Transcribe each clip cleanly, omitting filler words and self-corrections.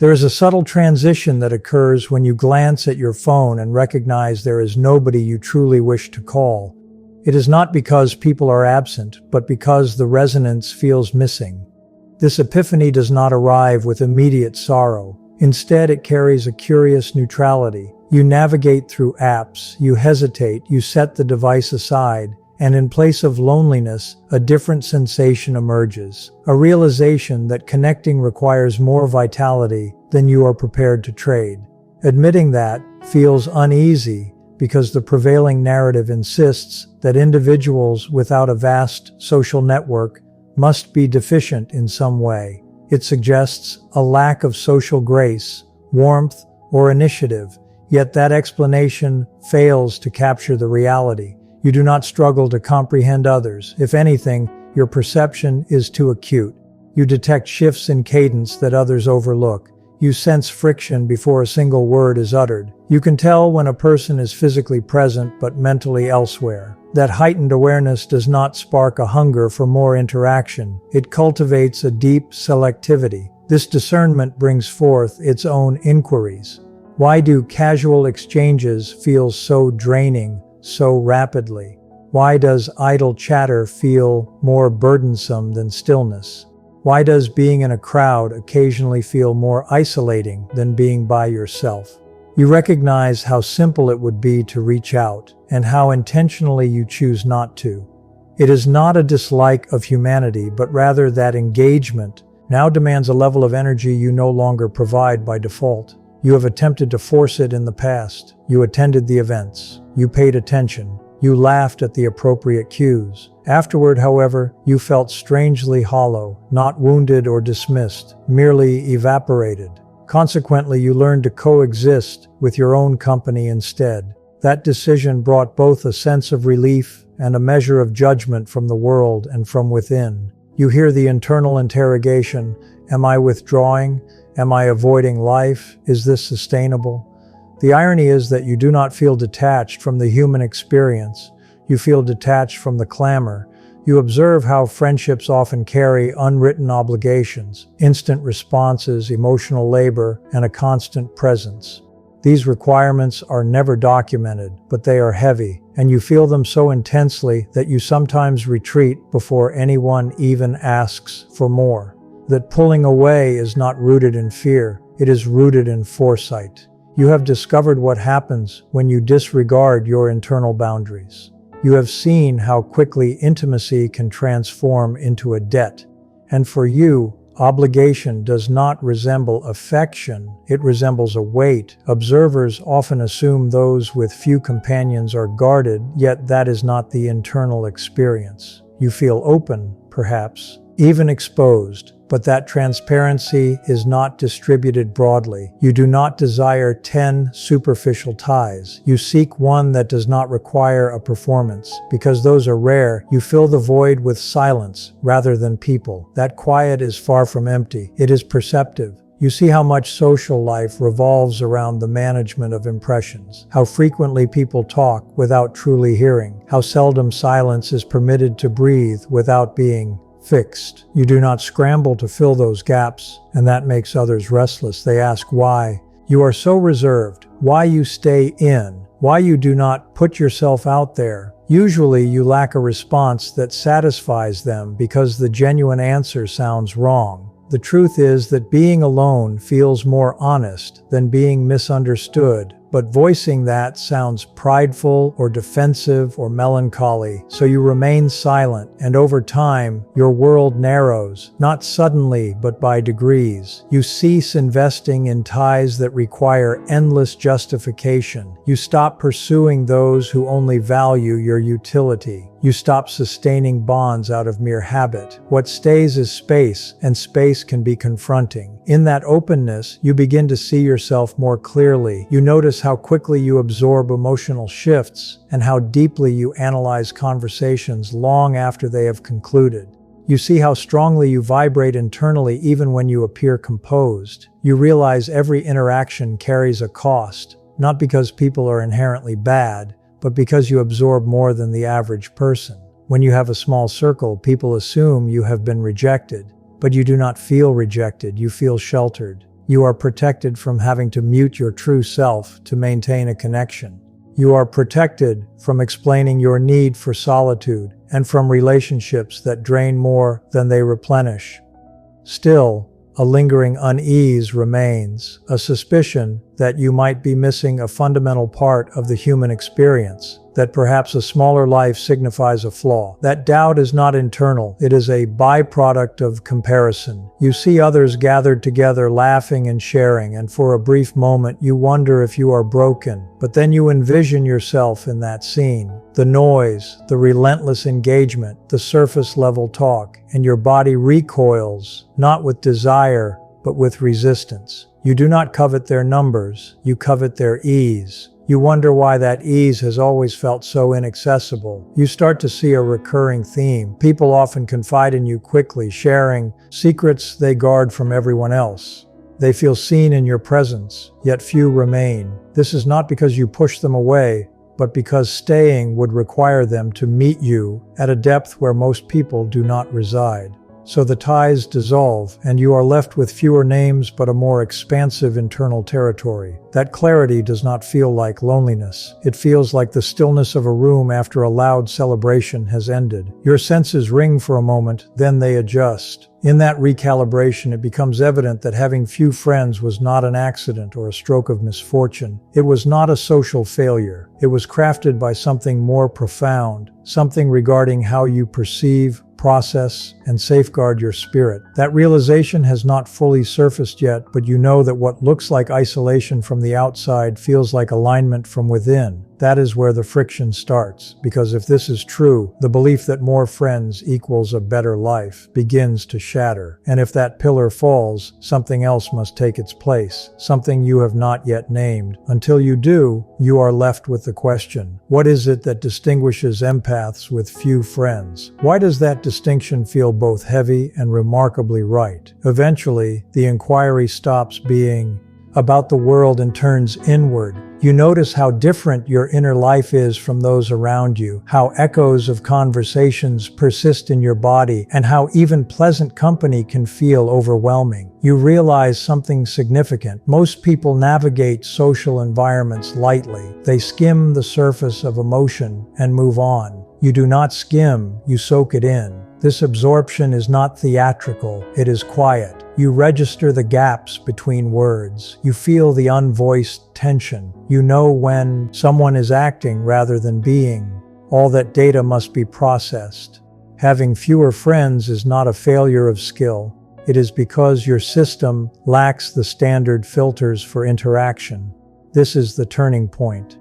There is a subtle transition that occurs when you glance at your phone and recognize there is nobody you truly wish to call. It is not because people are absent, but because the resonance feels missing. This epiphany does not arrive with immediate sorrow. Instead, it carries a curious neutrality. You navigate through apps, you hesitate, you set the device aside, and in place of loneliness, a different sensation emerges. A realization that connecting requires more vitality than you are prepared to trade. Admitting that feels uneasy because the prevailing narrative insists that individuals without a vast social network must be deficient in some way. It suggests a lack of social grace, warmth, or initiative, yet that explanation fails to capture the reality. You do not struggle to comprehend others. If anything, your perception is too acute. You detect shifts in cadence that others overlook. You sense friction before a single word is uttered. You can tell when a person is physically present but mentally elsewhere. That heightened awareness does not spark a hunger for more interaction. It cultivates a deep selectivity. This discernment brings forth its own inquiries. Why do casual exchanges feel so draining so rapidly? Why does idle chatter feel more burdensome than stillness? Why does being in a crowd occasionally feel more isolating than being by yourself? You recognize how simple it would be to reach out, and how intentionally you choose not to. It is not a dislike of humanity, but rather that engagement now demands a level of energy you no longer provide by default. You have attempted to force it in the past. You attended the events. You paid attention. You laughed at the appropriate cues. Afterward, however, you felt strangely hollow, not wounded or dismissed, merely evaporated. Consequently, you learned to coexist with your own company instead. That decision brought both a sense of relief and a measure of judgment from the world and from within. You hear the internal interrogation, am I withdrawing? Am I avoiding life? Is this sustainable? The irony is that you do not feel detached from the human experience. You feel detached from the clamor. You observe how friendships often carry unwritten obligations, instant responses, emotional labor, and a constant presence. These requirements are never documented, but they are heavy, and you feel them so intensely that you sometimes retreat before anyone even asks for more. That pulling away is not rooted in fear, it is rooted in foresight. You have discovered what happens when you disregard your internal boundaries. You have seen how quickly intimacy can transform into a debt. And for you, obligation does not resemble affection, it resembles a weight. Observers often assume those with few companions are guarded, yet that is not the internal experience. You feel open, perhaps, even exposed, but that transparency is not distributed broadly. You do not desire 10 superficial ties. You seek one that does not require a performance. Because those are rare, you fill the void with silence rather than people. That quiet is far from empty. It is perceptive. You see how much social life revolves around the management of impressions, how frequently people talk without truly hearing, how seldom silence is permitted to breathe without being fixed. You do not scramble to fill those gaps, and that makes others restless. They ask why. You are so reserved, why you stay in, why you do not put yourself out there. Usually you lack a response that satisfies them because the genuine answer sounds wrong. The truth is that being alone feels more honest than being misunderstood, but voicing that sounds prideful or defensive or melancholy, so you remain silent, and over time, your world narrows, not suddenly, but by degrees. You cease investing in ties that require endless justification. You stop pursuing those who only value your utility. You stop sustaining bonds out of mere habit. What stays is space, and space can be confronting. In that openness, you begin to see yourself more clearly. You notice how quickly you absorb emotional shifts, and how deeply you analyze conversations long after they have concluded. You see how strongly you vibrate internally even when you appear composed. You realize every interaction carries a cost, not because people are inherently bad, but because you absorb more than the average person. When you have a small circle, people assume you have been rejected, but you do not feel rejected, you feel sheltered. You are protected from having to mute your true self to maintain a connection. You are protected from explaining your need for solitude and from relationships that drain more than they replenish. Still, a lingering unease remains, a suspicion that you might be missing a fundamental part of the human experience, that perhaps a smaller life signifies a flaw. That doubt is not internal, it is a byproduct of comparison. You see others gathered together laughing and sharing, and for a brief moment you wonder if you are broken, but then you envision yourself in that scene. The noise, the relentless engagement, the surface-level talk, and your body recoils, not with desire, but with resistance. You do not covet their numbers, you covet their ease. You wonder why that ease has always felt so inaccessible. You start to see a recurring theme. People often confide in you quickly, sharing secrets they guard from everyone else. They feel seen in your presence, yet few remain. This is not because you push them away, but because staying would require them to meet you at a depth where most people do not reside. So the ties dissolve, and you are left with fewer names but a more expansive internal territory. That clarity does not feel like loneliness. It feels like the stillness of a room after a loud celebration has ended. Your senses ring for a moment, then they adjust. In that recalibration, it becomes evident that having few friends was not an accident or a stroke of misfortune. It was not a social failure. It was crafted by something more profound, something regarding how you perceive, process, and safeguard your spirit. That realization has not fully surfaced yet, but you know that what looks like isolation from the outside feels like alignment from within. That is where the friction starts, because if this is true, the belief that more friends equals a better life begins to shatter. And if that pillar falls, something else must take its place, something you have not yet named. Until you do, you are left with the question, what is it that distinguishes empaths with few friends? Why does that distinction feel both heavy and remarkably right? Eventually, the inquiry stops being about the world and turns inward. You notice how different your inner life is from those around you, how echoes of conversations persist in your body, and how even pleasant company can feel overwhelming. You realize something significant. Most people navigate social environments lightly. They skim the surface of emotion and move on. You do not skim, you soak it in. This absorption is not theatrical, it is quiet. You register the gaps between words. You feel the unvoiced tension. You know when someone is acting rather than being. All that data must be processed. Having fewer friends is not a failure of skill. It is because your system lacks the standard filters for interaction. This is the turning point.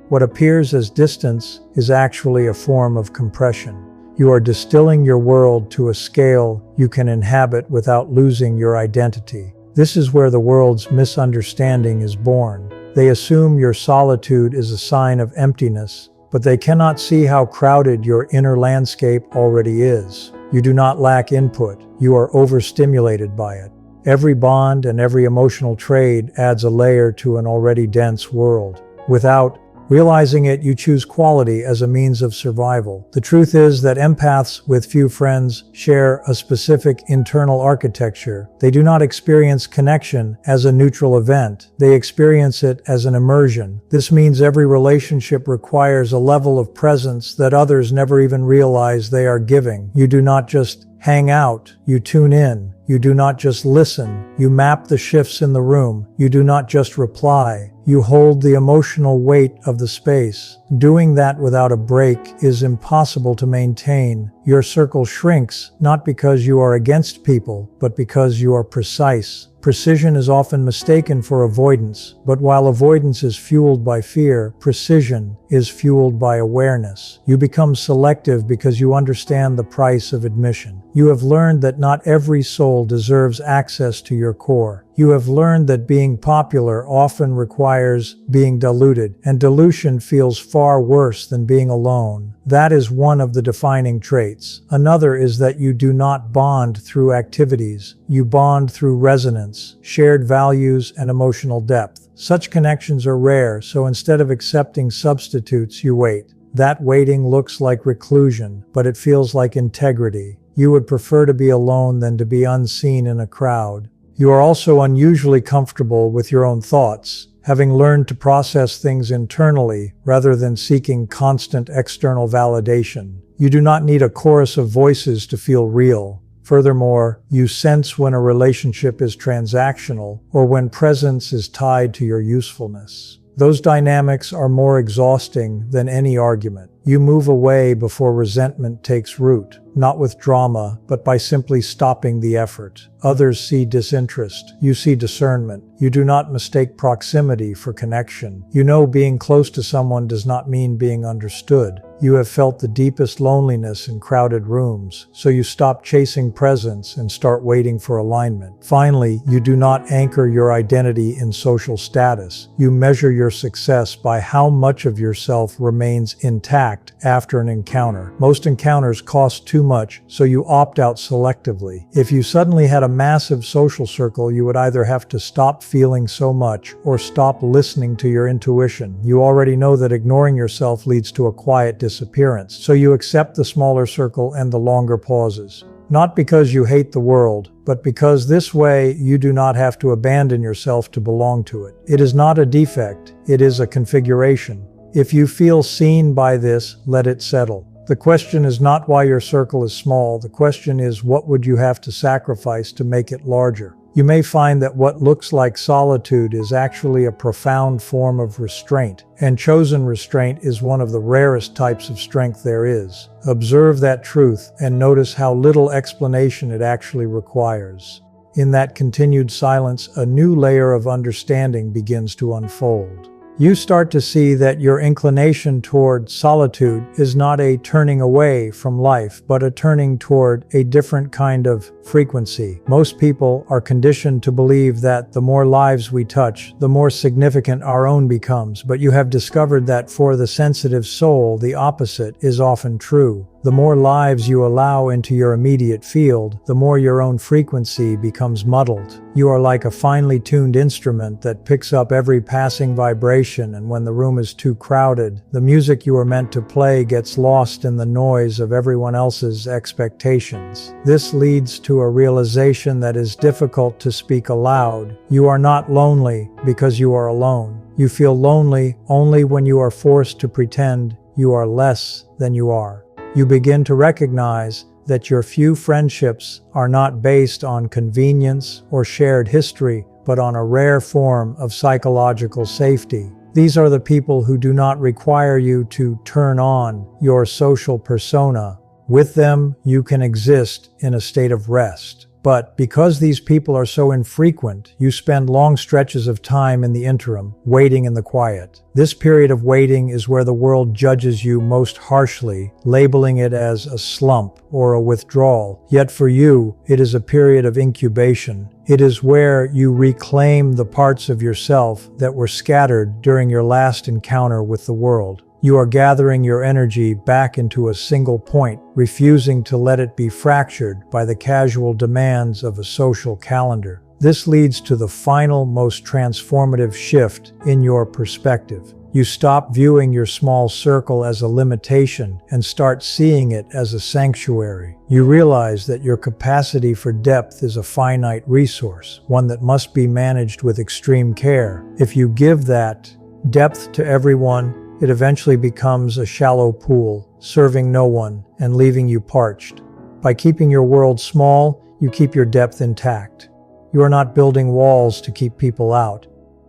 What appears as distance is actually a form of compression. You are distilling your world to a scale you can inhabit without losing your identity. This is where the world's misunderstanding is born. They assume your solitude is a sign of emptiness, but they cannot see how crowded your inner landscape already is. You do not lack input, you are overstimulated by it. Every bond and every emotional trade adds a layer to an already dense world. Without realizing it, you choose quality as a means of survival. The truth is that empaths with few friends share a specific internal architecture. They do not experience connection as a neutral event. They experience it as an immersion. This means every relationship requires a level of presence that others never even realize they are giving. You do not just hang out, you tune in. You do not just listen, you map the shifts in the room. You do not just reply, you hold the emotional weight of the space. Doing that without a break is impossible to maintain. Your circle shrinks, not because you are against people, but because you are precise. Precision is often mistaken for avoidance, but while avoidance is fueled by fear, precision is fueled by awareness. You become selective because you understand the price of admission. You have learned that not every soul deserves access to your core. You have learned that being popular often requires being diluted, and dilution feels far worse than being alone. That is one of the defining traits. Another is that you do not bond through activities. You bond through resonance, shared values, and emotional depth. Such connections are rare, so instead of accepting substitutes, you wait. That waiting looks like reclusion, but it feels like integrity. You would prefer to be alone than to be unseen in a crowd. You are also unusually comfortable with your own thoughts, having learned to process things internally rather than seeking constant external validation. You do not need a chorus of voices to feel real. Furthermore, you sense when a relationship is transactional or when presence is tied to your usefulness. Those dynamics are more exhausting than any argument. You move away before resentment takes root, not with drama, but by simply stopping the effort. Others see disinterest. You see discernment. You do not mistake proximity for connection. You know being close to someone does not mean being understood. You have felt the deepest loneliness in crowded rooms, so you stop chasing presence and start waiting for alignment. Finally, you do not anchor your identity in social status. You measure your success by how much of yourself remains intact after an encounter. Most encounters cost too much, so you opt out selectively. If you suddenly had a massive social circle, you would either have to stop feeling so much or stop listening to your intuition. You already know that ignoring yourself leads to a quiet disappearance, so you accept the smaller circle and the longer pauses. Not because you hate the world, but because this way you do not have to abandon yourself to belong to it. It is not a defect, it is a configuration. If you feel seen by this, let it settle. The question is not why your circle is small, the question is what would you have to sacrifice to make it larger? You may find that what looks like solitude is actually a profound form of restraint, and chosen restraint is one of the rarest types of strength there is. Observe that truth and notice how little explanation it actually requires. In that continued silence, a new layer of understanding begins to unfold. You start to see that your inclination toward solitude is not a turning away from life, but a turning toward a different kind of frequency. Most people are conditioned to believe that the more lives we touch, the more significant our own becomes, but you have discovered that for the sensitive soul, the opposite is often true. The more lives you allow into your immediate field, the more your own frequency becomes muddled. You are like a finely tuned instrument that picks up every passing vibration, and when the room is too crowded, the music you are meant to play gets lost in the noise of everyone else's expectations. This leads to a realization that is difficult to speak aloud. You are not lonely because you are alone. You feel lonely only when you are forced to pretend you are less than you are. You begin to recognize that your few friendships are not based on convenience or shared history, but on a rare form of psychological safety. These are the people who do not require you to turn on your social persona. With them, you can exist in a state of rest. But because these people are so infrequent, you spend long stretches of time in the interim, waiting in the quiet. This period of waiting is where the world judges you most harshly, labeling it as a slump or a withdrawal. Yet for you, it is a period of incubation. It is where you reclaim the parts of yourself that were scattered during your last encounter with the world. You are gathering your energy back into a single point, refusing to let it be fractured by the casual demands of a social calendar. This leads to the final, most transformative shift in your perspective. You stop viewing your small circle as a limitation and start seeing it as a sanctuary. You realize that your capacity for depth is a finite resource, one that must be managed with extreme care. If you give that depth to everyone, it eventually becomes a shallow pool, serving no one and leaving you parched. By keeping your world small, you keep your depth intact. You are not building walls to keep people out.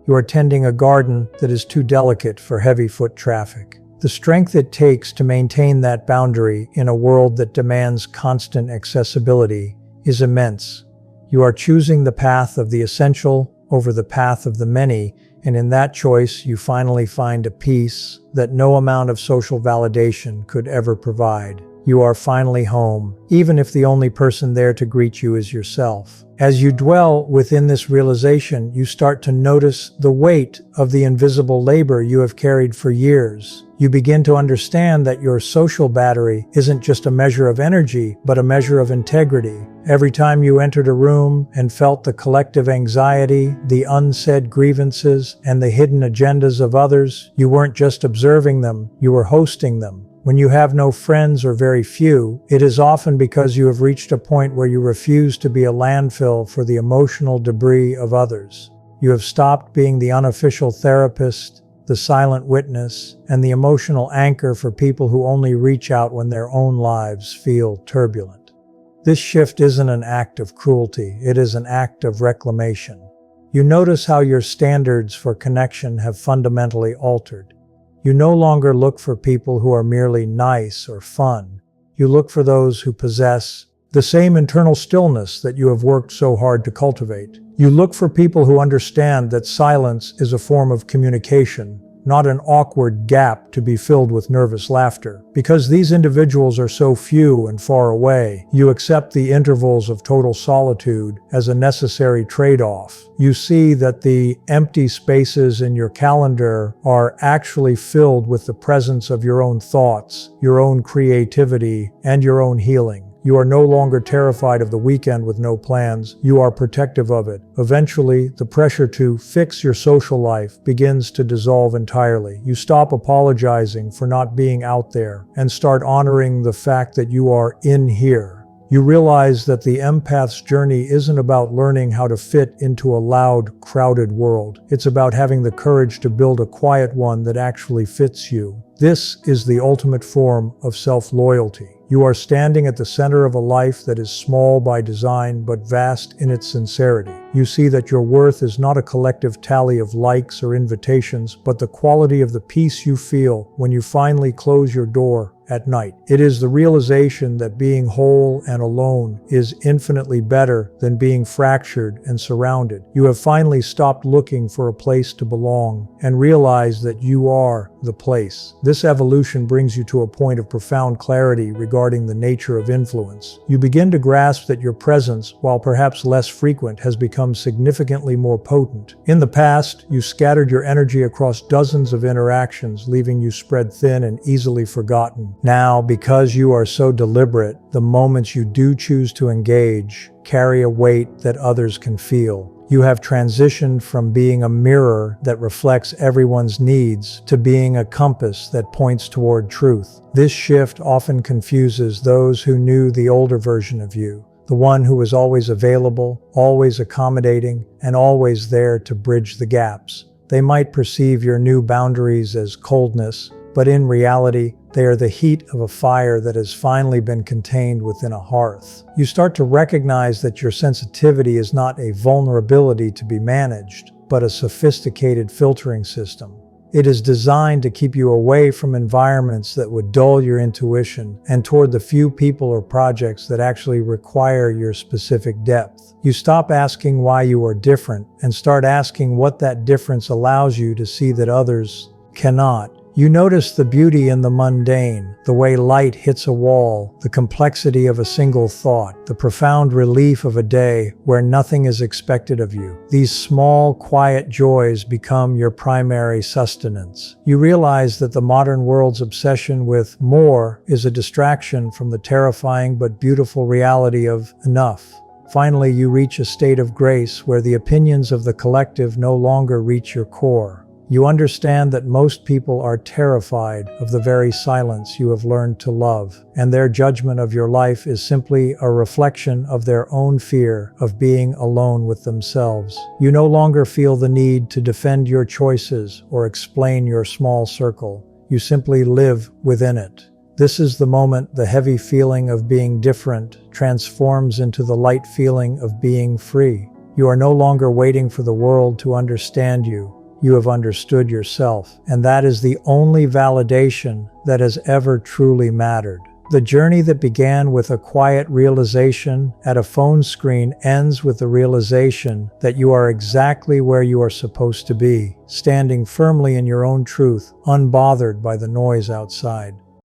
You are tending a garden that is too delicate for heavy foot traffic. The strength it takes to maintain that boundary in a world that demands constant accessibility is immense. You are choosing the path of the essential over the path of the many, and in that choice, you finally find a peace that no amount of social validation could ever provide. You are finally home, even if the only person there to greet you is yourself. As you dwell within this realization, you start to notice the weight of the invisible labor you have carried for years. You begin to understand that your social battery isn't just a measure of energy, but a measure of integrity. Every time you entered a room and felt the collective anxiety, the unsaid grievances, and the hidden agendas of others, you weren't just observing them, you were hosting them. When you have no friends or very few, it is often because you have reached a point where you refuse to be a landfill for the emotional debris of others. You have stopped being the unofficial therapist, the silent witness, and the emotional anchor for people who only reach out when their own lives feel turbulent. This shift isn't an act of cruelty, it is an act of reclamation. You notice how your standards for connection have fundamentally altered. You no longer look for people who are merely nice or fun. You look for those who possess the same internal stillness that you have worked so hard to cultivate. You look for people who understand that silence is a form of communication, not an awkward gap to be filled with nervous laughter. Because these individuals are so few and far away, you accept the intervals of total solitude as a necessary trade-off. You see that the empty spaces in your calendar are actually filled with the presence of your own thoughts, your own creativity, and your own healing. You are no longer terrified of the weekend with no plans. You are protective of it. Eventually, the pressure to fix your social life begins to dissolve entirely. You stop apologizing for not being out there and start honoring the fact that you are in here. You realize that the empath's journey isn't about learning how to fit into a loud, crowded world. It's about having the courage to build a quiet one that actually fits you. This is the ultimate form of self-loyalty. You are standing at the center of a life that is small by design but vast in its sincerity. You see that your worth is not a collective tally of likes or invitations, but the quality of the peace you feel when you finally close your door at night. It is the realization that being whole and alone is infinitely better than being fractured and surrounded. You have finally stopped looking for a place to belong and realized that you are the place. This evolution brings you to a point of profound clarity regarding the nature of influence. You begin to grasp that your presence, while perhaps less frequent, has become significantly more potent. In the past, you scattered your energy across dozens of interactions, leaving you spread thin and easily forgotten. Now, because you are so deliberate, the moments you do choose to engage carry a weight that others can feel. You have transitioned from being a mirror that reflects everyone's needs to being a compass that points toward truth. This shift often confuses those who knew the older version of you, the one who was always available, always accommodating, and always there to bridge the gaps. They might perceive your new boundaries as coldness, but in reality, they are the heat of a fire that has finally been contained within a hearth. You start to recognize that your sensitivity is not a vulnerability to be managed, but a sophisticated filtering system. It is designed to keep you away from environments that would dull your intuition and toward the few people or projects that actually require your specific depth. You stop asking why you are different and start asking what that difference allows you to see that others cannot. You notice the beauty in the mundane, the way light hits a wall, the complexity of a single thought, the profound relief of a day where nothing is expected of you. These small, quiet joys become your primary sustenance. You realize that the modern world's obsession with more is a distraction from the terrifying but beautiful reality of enough. Finally, you reach a state of grace where the opinions of the collective no longer reach your core. You understand that most people are terrified of the very silence you have learned to love, and their judgment of your life is simply a reflection of their own fear of being alone with themselves. You no longer feel the need to defend your choices or explain your small circle. You simply live within it. This is the moment the heavy feeling of being different transforms into the light feeling of being free. You are no longer waiting for the world to understand you. You have understood yourself, and that is the only validation that has ever truly mattered. The journey that began with a quiet realization at a phone screen ends with the realization that you are exactly where you are supposed to be, standing firmly in your own truth, unbothered by the noise outside.